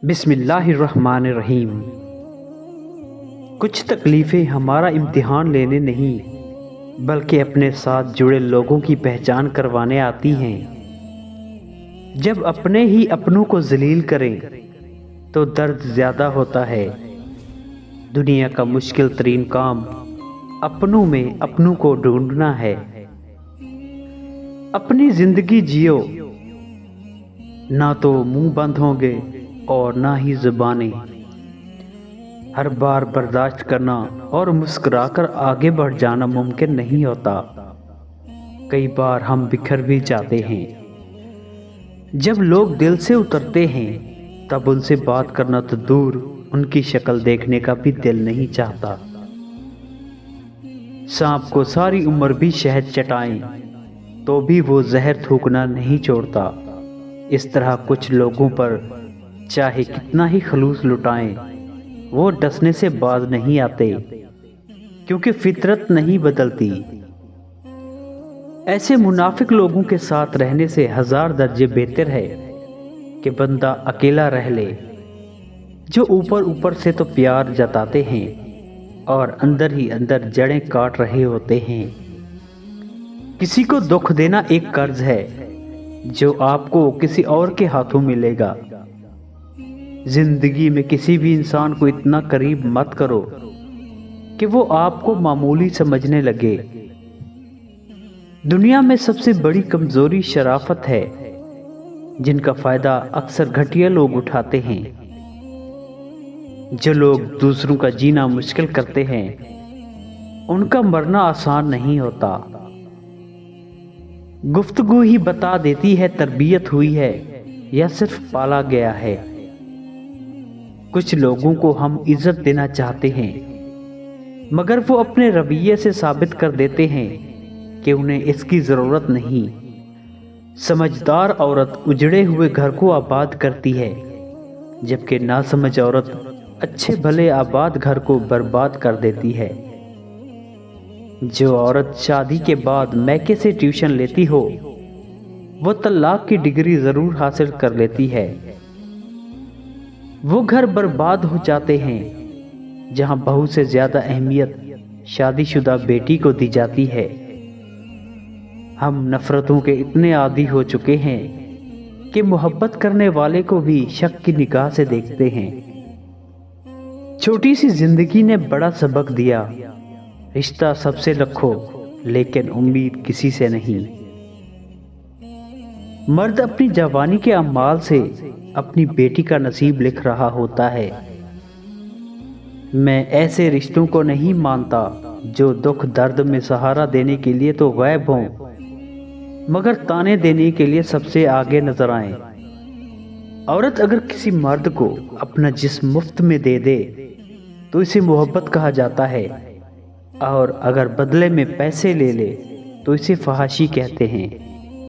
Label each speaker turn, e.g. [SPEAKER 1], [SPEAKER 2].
[SPEAKER 1] بسم اللہ الرحمن الرحیم۔ کچھ تکلیفیں ہمارا امتحان لینے نہیں بلکہ اپنے ساتھ جڑے لوگوں کی پہچان کروانے آتی ہیں۔ جب اپنے ہی اپنوں کو ذلیل کریں تو درد زیادہ ہوتا ہے۔ دنیا کا مشکل ترین کام اپنوں میں اپنوں کو ڈھونڈنا ہے۔ اپنی زندگی جیو، نہ تو منہ بند ہوں گے اور نہ ہی زبانیں۔ ہر بار برداشت کرنا اور مسکرا کر آگے بڑھ جانا ممکن نہیں ہوتا۔ کئی بار ہم بکھر بھی جاتے ہیں۔ جب لوگ دل سے اترتے ہیں تب ان سے بات کرنا تو دور، ان کی شکل دیکھنے کا بھی دل نہیں چاہتا۔ سانپ کو ساری عمر بھی شہد چٹائیں تو بھی وہ زہر تھوکنا نہیں چھوڑتا۔ اس طرح کچھ لوگوں پر چاہے کتنا ہی خلوص لٹائیں وہ ڈسنے سے باز نہیں آتے، کیونکہ فطرت نہیں بدلتی۔ ایسے منافق لوگوں کے ساتھ رہنے سے ہزار درجے بہتر ہے کہ بندہ اکیلا رہ لے، جو اوپر اوپر سے تو پیار جتاتے ہیں اور اندر ہی اندر جڑیں کاٹ رہے ہوتے ہیں۔ کسی کو دکھ دینا ایک قرض ہے جو آپ کو کسی اور کے ہاتھوں ملے گا۔ زندگی میں کسی بھی انسان کو اتنا قریب مت کرو کہ وہ آپ کو معمولی سمجھنے لگے۔ دنیا میں سب سے بڑی کمزوری شرافت ہے، جن کا فائدہ اکثر گھٹیا لوگ اٹھاتے ہیں۔ جو لوگ دوسروں کا جینا مشکل کرتے ہیں ان کا مرنا آسان نہیں ہوتا۔ گفتگو ہی بتا دیتی ہے تربیت ہوئی ہے یا صرف پالا گیا ہے۔ کچھ لوگوں کو ہم عزت دینا چاہتے ہیں مگر وہ اپنے رویے سے ثابت کر دیتے ہیں کہ انہیں اس کی ضرورت نہیں۔ سمجھدار عورت اجڑے ہوئے گھر کو آباد کرتی ہے، جبکہ ناسمجھ عورت اچھے بھلے آباد گھر کو برباد کر دیتی ہے۔ جو عورت شادی کے بعد میکے سے ٹیوشن لیتی ہو وہ طلاق کی ڈگری ضرور حاصل کر لیتی ہے۔ وہ گھر برباد ہو جاتے ہیں جہاں بہو سے زیادہ اہمیت شادی شدہ بیٹی کو دی جاتی ہے۔ ہم نفرتوں کے اتنے عادی ہو چکے ہیں کہ محبت کرنے والے کو بھی شک کی نگاہ سے دیکھتے ہیں۔ چھوٹی سی زندگی نے بڑا سبق دیا، رشتہ سب سے رکھو لیکن امید کسی سے نہیں۔ مرد اپنی جوانی کے اعمال سے اپنی بیٹی کا نصیب لکھ رہا ہوتا ہے۔ میں ایسے رشتوں کو نہیں مانتا جو دکھ درد میں سہارا دینے کے لیے تو غائب ہوں مگر تانے دینے کے لیے سب سے آگے نظر آئیں۔ عورت اگر کسی مرد کو اپنا جسم مفت میں دے دے تو اسے محبت کہا جاتا ہے، اور اگر بدلے میں پیسے لے لے تو اسے فحاشی کہتے ہیں۔